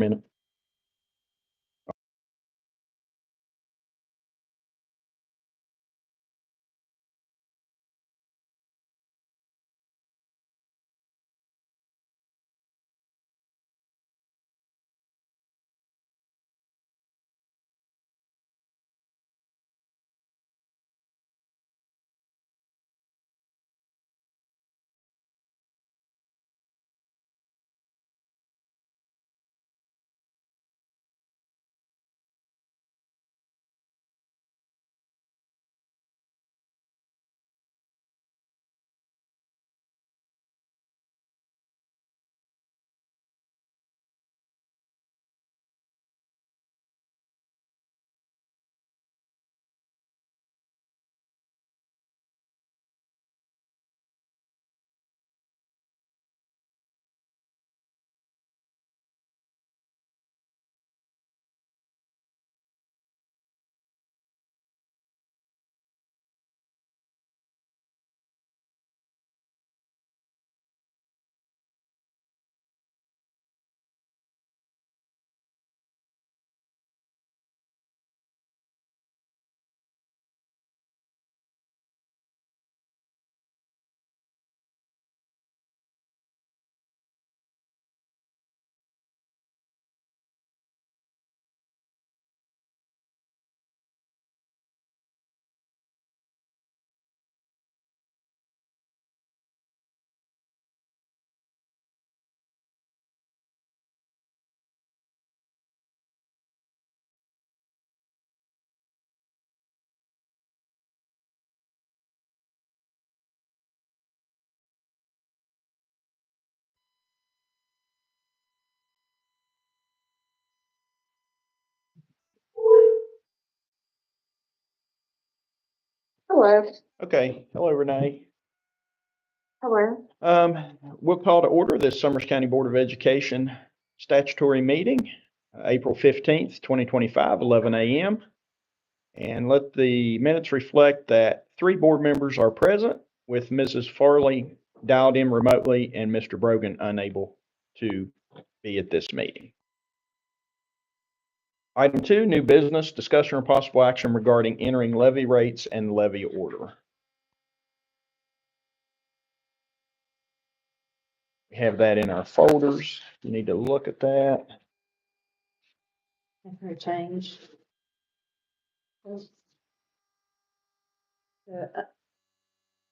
minute. Hello. Okay, hello, Renee. Hello. We'll call to order this Summers County Board of Education statutory meeting, April 15th, 2025, 11 a.m. And let the minutes reflect that 3 board members are present, with Mrs. Farley dialed in remotely and Mr. Brogan unable to be at this meeting. Item 2, new business, discussion or possible action regarding entering levy rates and levy order. We have that in our folders. You need to look at that. For a change.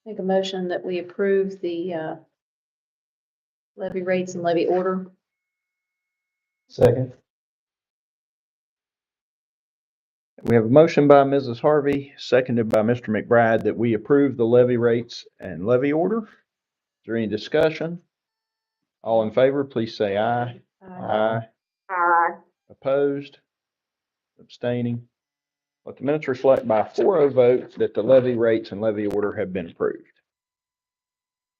Make a motion that we approve the levy rates and levy order. Second. We have a motion by Mrs. Harvey, seconded by Mr. McBride, that we approve the levy rates and levy order. Is there any discussion? All in favor, please say aye. Aye. Aye. Opposed? Abstaining? Let the minutes reflect by 4-0 vote that the levy rates and levy order have been approved.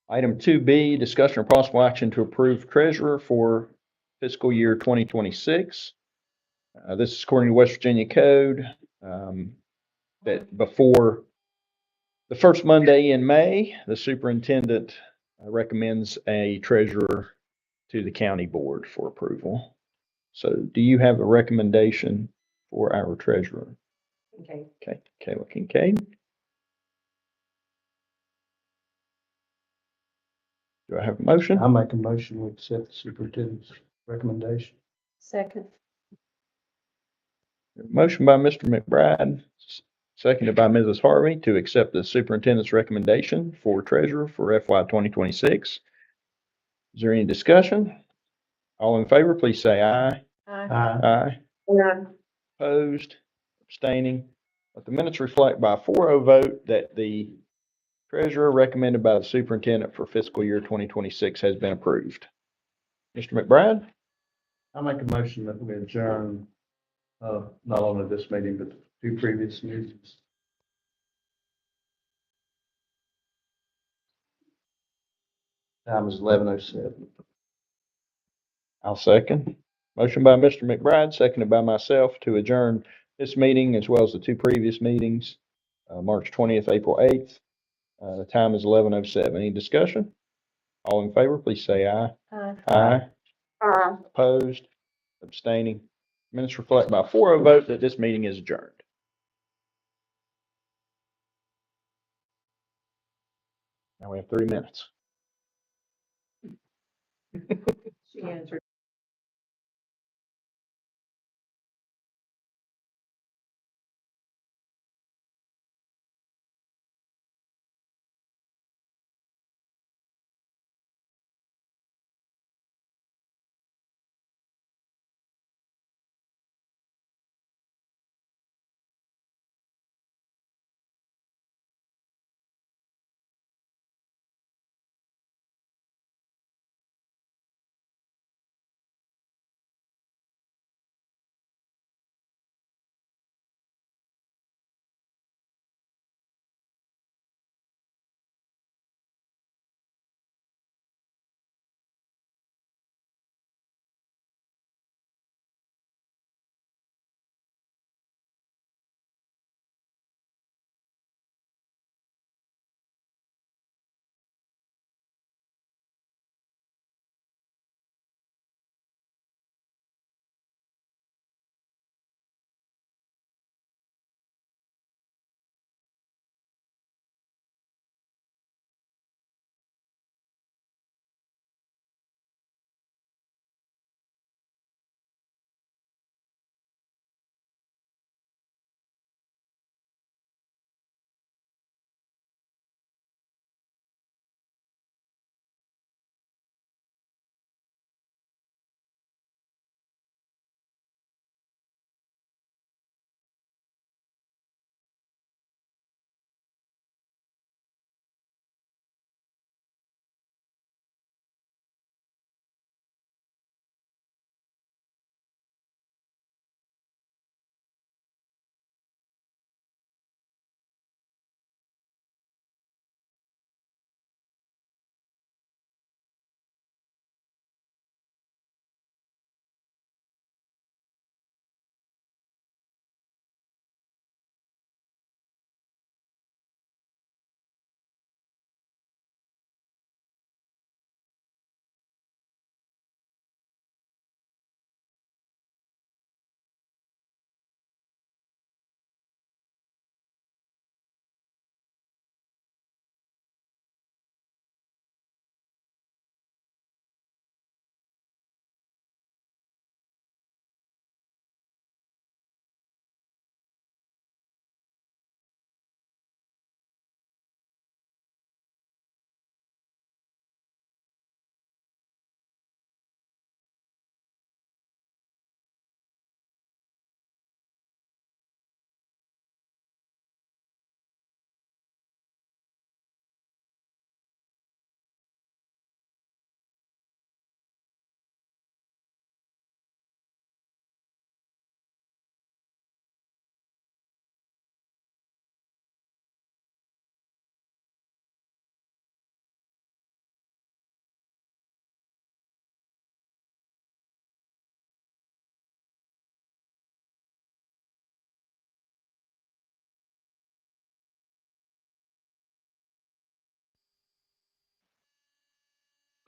Item 2B, discussion or possible action to approve treasurer for fiscal year 2026. This is according to West Virginia Code, that before the first Monday in May, the superintendent recommends a treasurer to the county board for approval. So do you have a recommendation for our treasurer? Okay. Okay, Kayla Kincaid. Do I have a motion? I make a motion to accept the superintendent's recommendation. Second. Motion by Mr. McBride, seconded by Mrs. Harvey, to accept the superintendent's recommendation for treasurer for FY 2026. Is there any discussion? All in favor, please say aye. Aye. Aye. Yeah. Opposed? Abstaining? Let the minutes reflect by 4-0 vote that the treasurer recommended by the superintendent for fiscal year 2026 has been approved. Mr. McBride? I make a motion that we adjourn, not only this meeting, but the 2 previous meetings. Time is 11:07. I'll second. Motion by Mr. McBride, seconded by myself, to adjourn this meeting as well as the 2 previous meetings, March 20th, April 8th. The time is 11:07. Any discussion? All in favor, please say aye. Aye. Aye. Aye. Opposed? Abstaining. Minutes reflect by 4-0 vote that this meeting is adjourned. Now we have 3 minutes. She answered.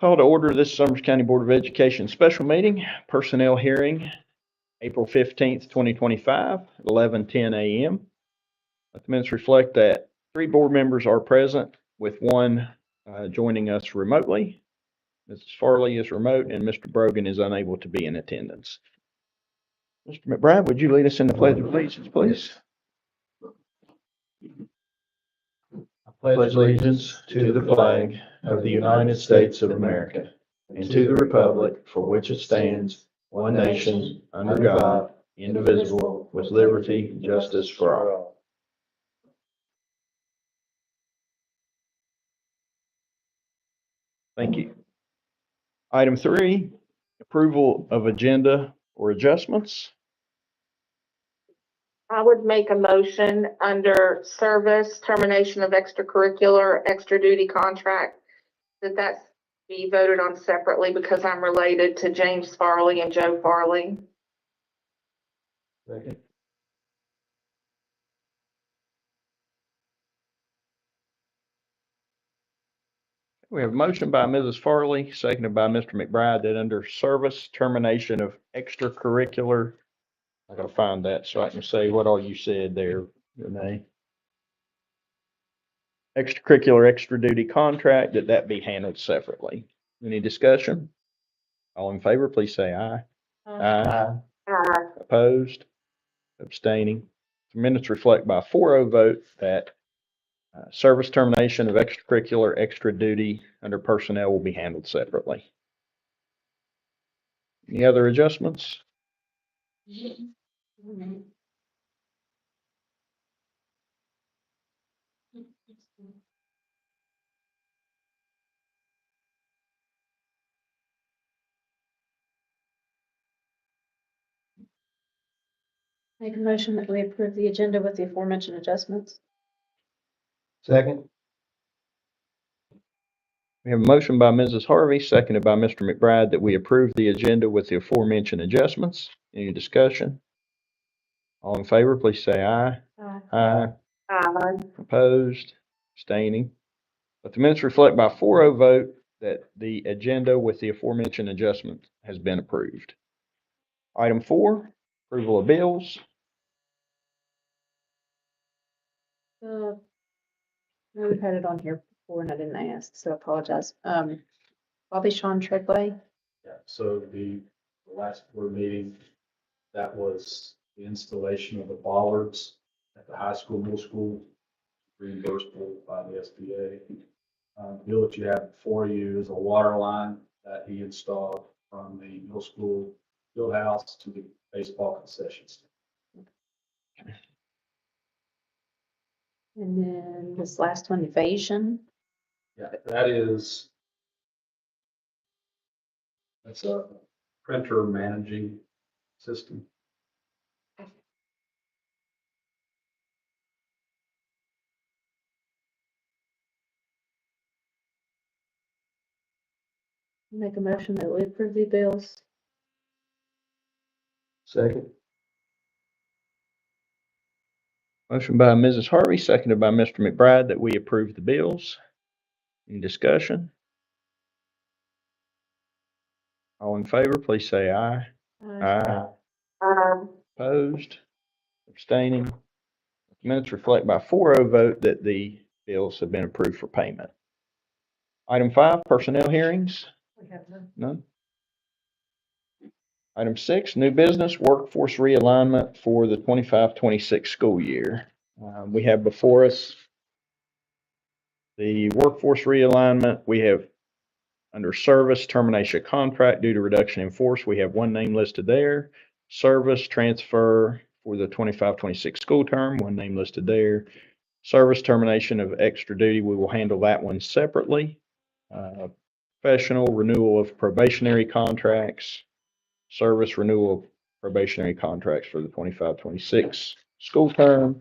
Call to order this Summers County Board of Education special meeting, personnel hearing, April 15th, 2025, 11:10 a.m. Let the minutes reflect that 3 board members are present, with 1 joining us remotely. Mrs. Farley is remote, and Mr. Brogan is unable to be in attendance. Mr. McBride, would you lead us in the pledge of allegiance, please? Pledge allegiance to the flag of the United States of America and to the republic for which it stands, one nation, under God, indivisible, with liberty and justice for all. Thank you. Item 3, approval of agenda or adjustments. I would make a motion under service, termination of extracurricular, extra duty contract, that be voted on separately because I'm related to James Farley and Joe Farley. Second. We have a motion by Mrs. Farley, seconded by Mr. McBride, that under service termination of extracurricular, I gotta find that so I can say what all you said there, Renee. Extracurricular extra duty contract, that be handled separately. Any discussion? All in favor, please say aye. Aye. Opposed? Abstaining? The minutes reflect by a 4-0 vote that service termination of extracurricular extra duty under personnel will be handled separately. Any other adjustments? Make a motion that we approve the agenda with the aforementioned adjustments. Second. We have a motion by Mrs. Harvey, seconded by Mr. McBride, that we approve the agenda with the aforementioned adjustments. Any discussion? All in favor, please say aye. Aye. Opposed? Abstaining? Let the minutes reflect by a 4-0 vote that the agenda with the aforementioned adjustment has been approved. Item 4, approval of bills. We've had it on here before and I didn't ask, so I apologize. Bobby Sean Treadway. Yeah, so the last board meeting, that was the installation of the bollards at the high school, middle school, reimbursable by the SBA. The bill that you have before you is a water line that he installed from the middle school field house to the baseball concession stand. And then this last one, Evasion. Yeah, that's a printer managing system. Make a motion that we approve the bills. Second. Motion by Mrs. Harvey, seconded by Mr. McBride, that we approve the bills. Any discussion? All in favor, please say aye. Aye. Opposed? Abstaining? Minutes reflect by a 4-0 vote that the bills have been approved for payment. Item 5, personnel hearings. None. Item 6, new business, workforce realignment for the 25-26 school year. We have before us the workforce realignment. We have under service termination contract due to reduction in force. We have one name listed there. Service transfer for the 25-26 school term, one name listed there. Service termination of extra duty, we will handle that one separately. Professional renewal of probationary contracts, service renewal of probationary contracts for the 25-26 school term,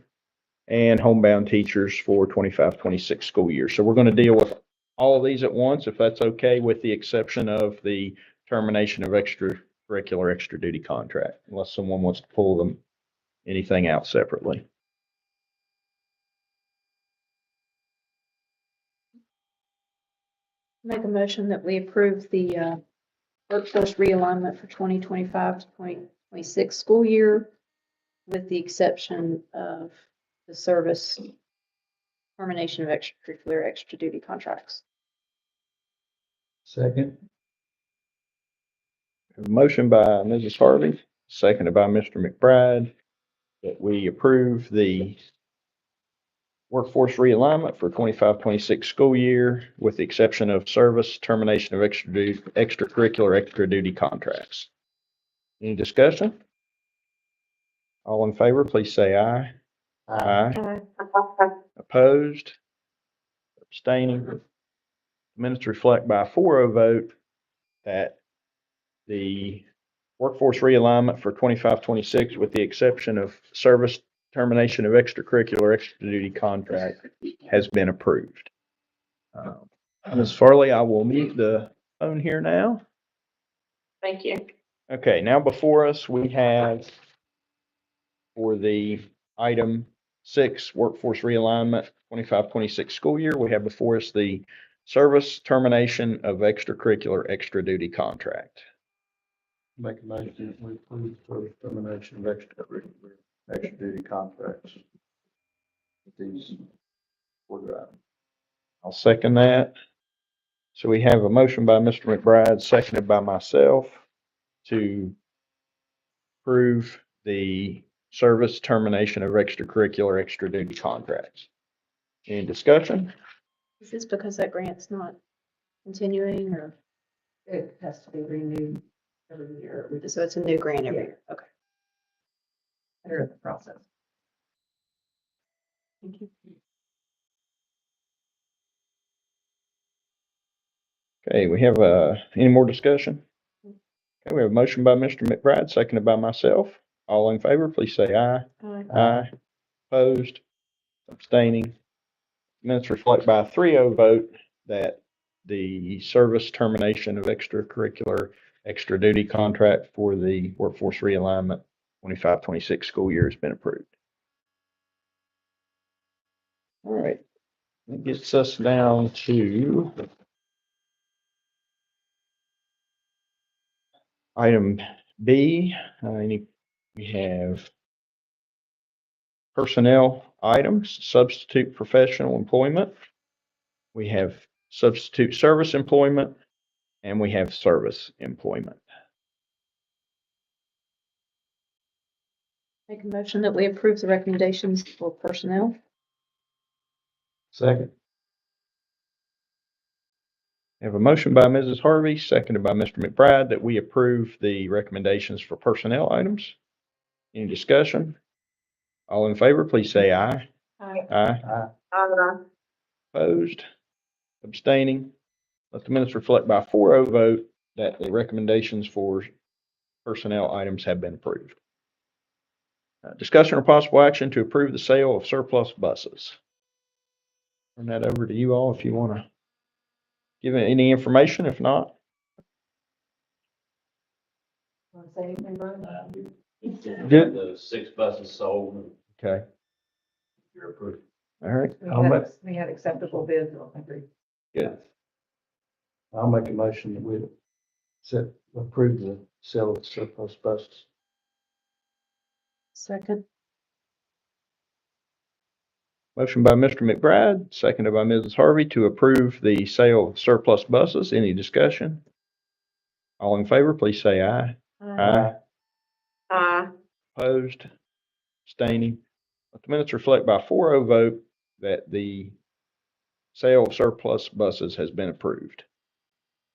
and homebound teachers for 25-26 school year. So we're going to deal with all of these at once, if that's okay, with the exception of the termination of extracurricular extra duty contract, unless someone wants to pull anything out separately. Make a motion that we approve the workforce realignment for 2025 to 2026 school year, with the exception of the service termination of extracurricular extra duty contracts. Second. A motion by Mrs. Harvey, seconded by Mr. McBride, that we approve the workforce realignment for 25-26 school year, with the exception of service termination of extracurricular extra duty contracts. Any discussion? All in favor, please say aye. Aye. Opposed? Abstaining? Minutes reflect by a 4-0 vote that the workforce realignment for 25-26, with the exception of service termination of extracurricular extra duty contract, has been approved. Ms. Farley, I will mute the phone here now. Thank you. Okay, now before us, we have for the item 6, workforce realignment, 25-26 school year, we have before us the service termination of extracurricular extra duty contract. Make a motion that we approve for termination of extra duty contracts. With these order items. I'll second that. So we have a motion by Mr. McBride, seconded by myself to approve the service termination of extracurricular extra duty contracts. Any discussion? Is this because that grant's not continuing or, It has to be renewed every year. We just, so it's a new grant every year? Okay. they're in the process. Thank you. Okay, we have, any more discussion? Okay, we have a motion by Mr. McBride, seconded by myself. All in favor, please say aye. Aye. Opposed, abstaining. Minutes reflect by a 3-0 vote that the service termination of extracurricular extra duty contract for the workforce realignment 25-26 school year has been approved. All right, that gets us down to item B. We have personnel items, substitute professional employment. We have substitute service employment, and we have service employment. Make a motion that we approve the recommendations for personnel. Second. I have a motion by Mrs. Harvey, seconded by Mr. McBride, that we approve the recommendations for personnel items. Any discussion? All in favor, please say aye. Aye. Opposed? Abstaining? Let the minutes reflect by a 4-0 vote that the recommendations for personnel items have been approved. Discussion or possible action to approve the sale of surplus buses. Turn that over to you all if you want to give any information. If not, Want to say anything, Brian? Good. The 6 buses sold, okay. you're approved. All right. We had acceptable bids on every. Good. I'll make a motion that we approve the sale of surplus buses. Second. Motion by Mr. McBride, seconded by Mrs. Harvey to approve the sale of surplus buses. Any discussion? All in favor, please say aye. Opposed? Abstaining? Let the minutes reflect by a 4-0 vote that the sale of surplus buses has been approved.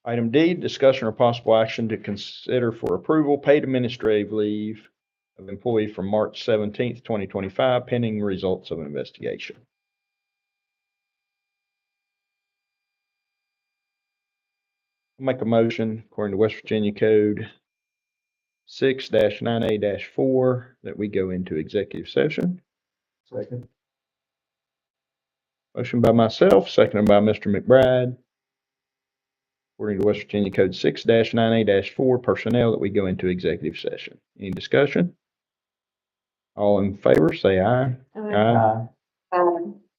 Item D, discussion or possible action to consider for approval paid administrative leave of employee from March 17th, 2025, pending results of an investigation. I'll make a motion according to West Virginia Code 6-9A-4 that we go into executive session. Second. Motion by myself, seconded by Mr. McBride. According to West Virginia Code 6-9A-4 personnel that we go into executive session. Any discussion? All in favor, say aye.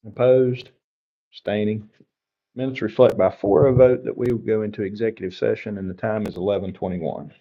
Opposed? Abstaining? Minutes reflect by a 4-0 vote that we will go into executive session and the time is 11:21.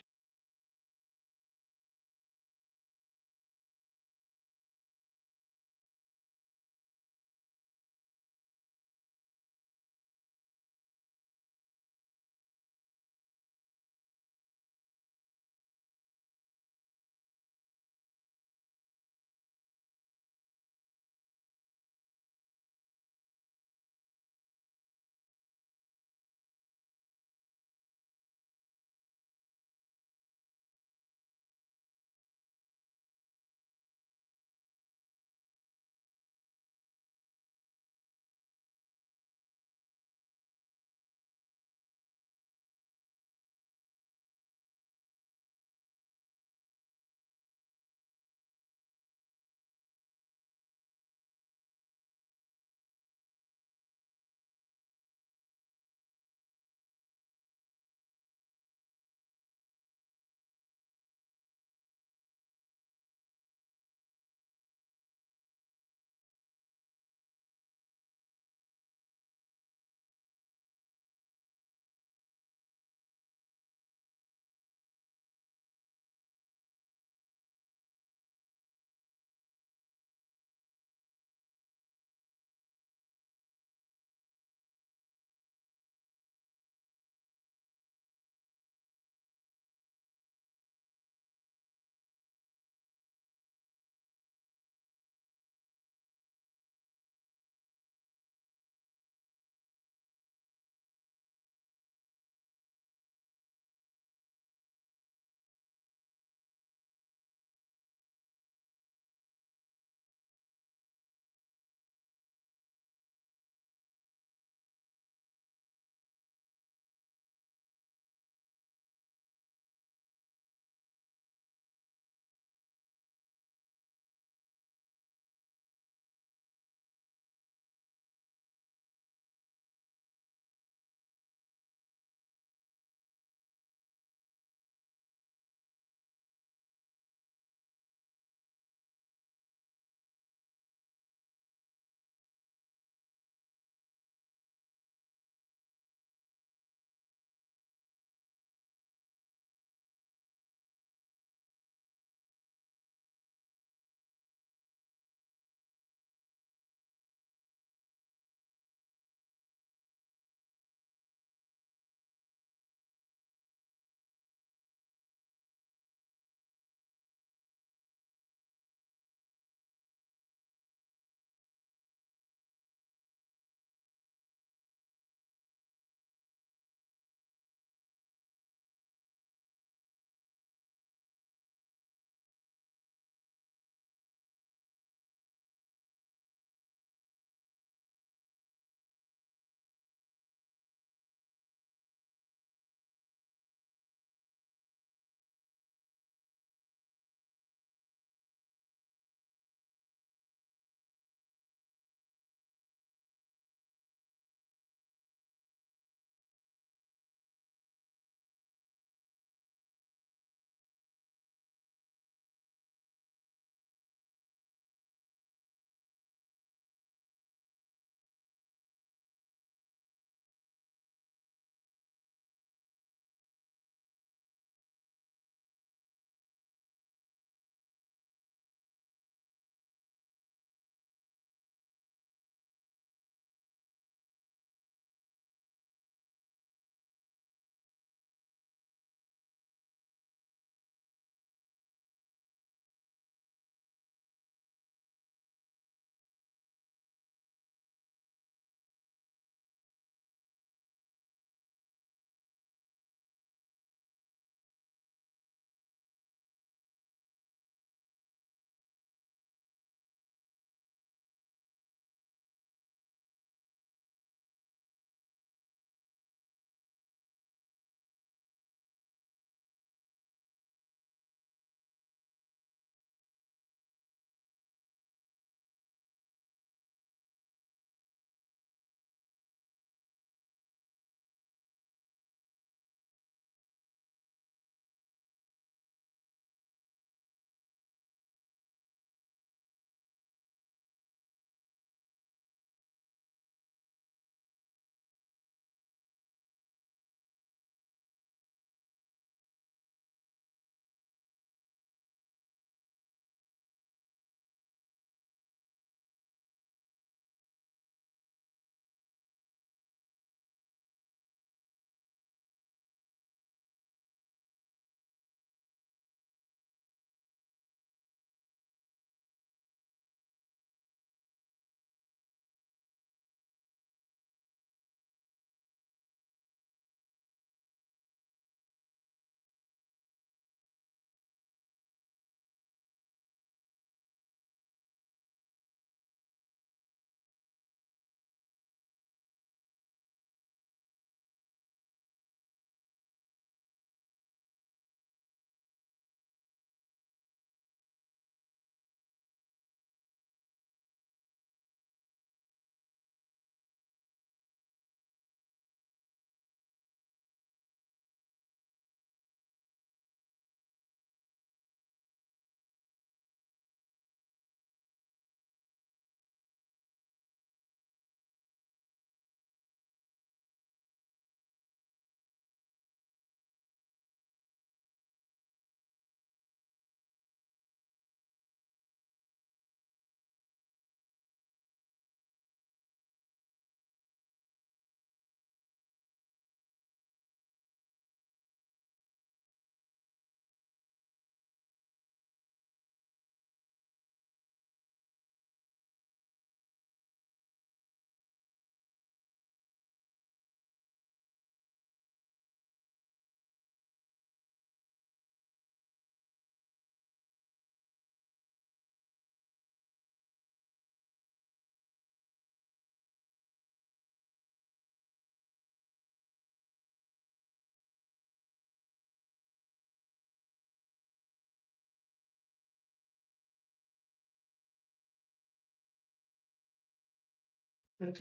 Thank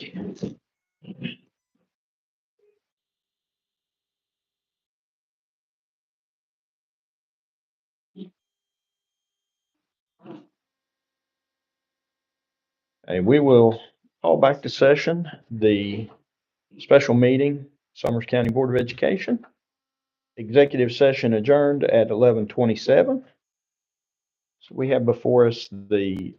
you. And we will call back to session the special meeting, Summers County Board of Education. Executive session adjourned at 11:27. So we have before us the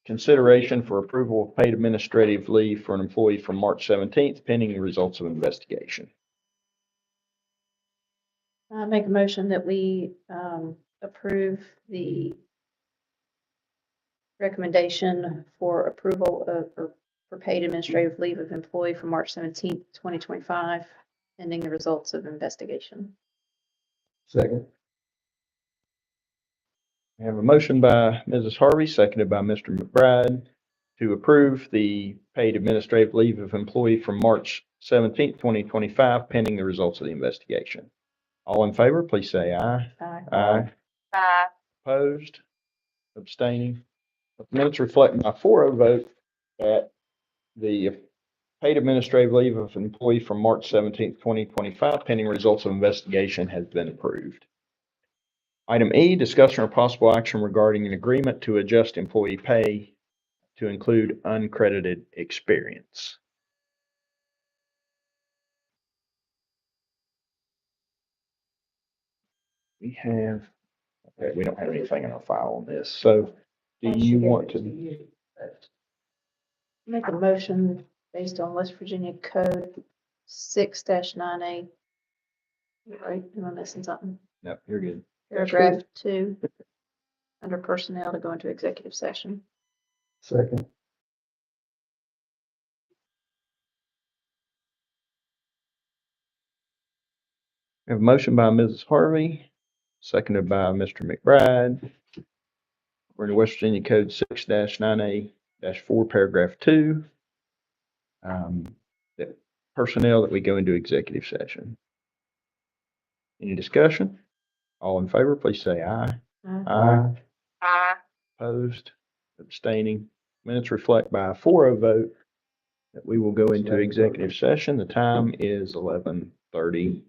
consideration for approval of paid administrative leave for an employee from March 17th pending the results of investigation. I make a motion that we, approve the recommendation for approval of, or for paid administrative leave of employee from March 17th, 2025, pending the results of investigation. Second. We have a motion by Mrs. Harvey, seconded by Mr. McBride, to approve the paid administrative leave of employee from March 17th, 2025, pending the results of the investigation. All in favor, please say aye. Aye. Aye. Opposed? Abstaining? Minutes reflect by 4-0 vote that the paid administrative leave of employee from March 17th, 2025, pending results of investigation has been approved. Item E, discussion or possible action regarding an agreement to adjust employee pay to include uncredited experience. We don't have anything in our file on this, so do you want to? Make a motion based on West Virginia Code 6-9A. Right, am I missing something? No, you're good. Paragraph 2, under personnel to go into executive session. Second. We have a motion by Mrs. Harvey, seconded by Mr. McBride. We're in West Virginia Code 6-9A-4, paragraph 2. That personnel that we go into executive session. Any discussion? All in favor, please say aye. Aye. Aye. Opposed? Abstaining? Minutes reflect by a 4-0 vote that we will go into executive session. The time is 11:30.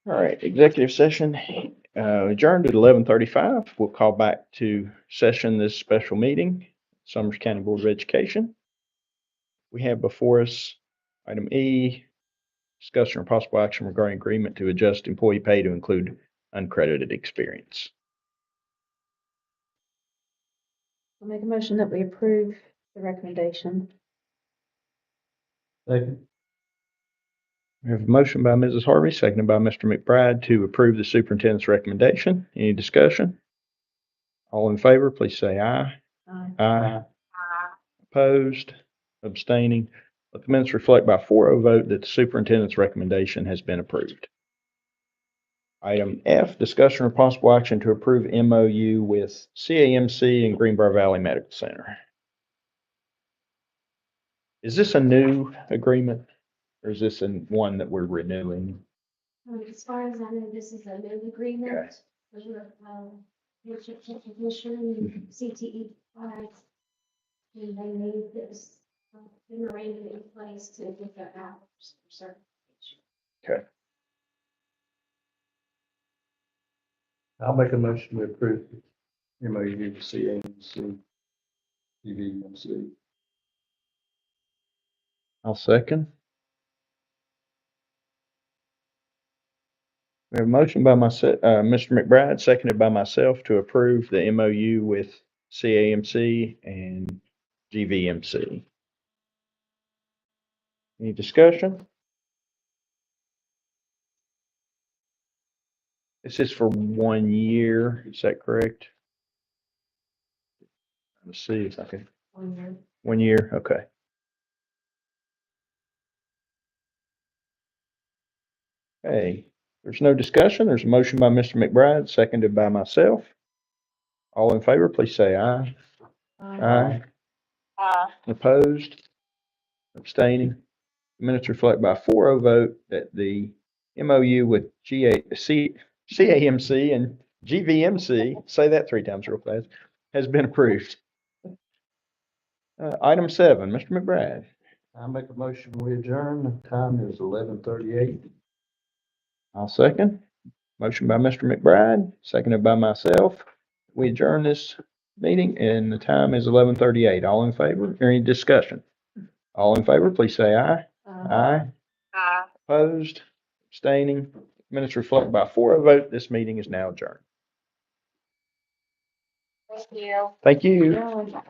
All right, executive session adjourned at 11:35. We'll call back to session this special meeting, Summers County Board of Education. We have before us item E, discussion or possible action regarding agreement to adjust employee pay to include uncredited experience. I'll make a motion that we approve the recommendation. Second. We have a motion by Mrs. Harvey, seconded by Mr. McBride to approve the superintendent's recommendation. Any discussion? All in favor, please say aye. Aye. Aye. Opposed, abstaining. Let the minutes reflect by 4-0 vote that the superintendent's recommendation has been approved. Item F, discussion or possible action to approve MOU with CAMC and Greenbrier Valley Medical Center. Is this a new agreement or is this one that we're renewing? As far as I know, this is a new agreement. For, leadership recognition, CTE flags. And they need this memorandum in place to get their hours for certification. I'll make a motion to approve MOU CAMC, DVMC. I'll second. We have a motion by Mr. McBride, seconded by myself to approve the MOU with CAMC and GVMC. Any discussion? This is for 1 year, is that correct? Let's see if I can, 1 year. 1 year, okay. Hey, there's no discussion. There's a motion by Mr. McBride, seconded by myself. All in favor, please say aye. Aye. Opposed? Abstaining? Minutes reflect by 4-0 vote that the MOU with CAMC and GVMC, say that 3 times real fast, has been approved. Item 7, Mr. McBride. I make a motion, we adjourn. The time is 11:38. I'll second. Motion by Mr. McBride, seconded by myself. We adjourn this meeting and the time is 11:38. All in favor? Any discussion? All in favor, please say aye. Aye. Opposed? Abstaining? Minutes reflect by 4-0 vote. This meeting is now adjourned. Thank you. Thank you. Yeah.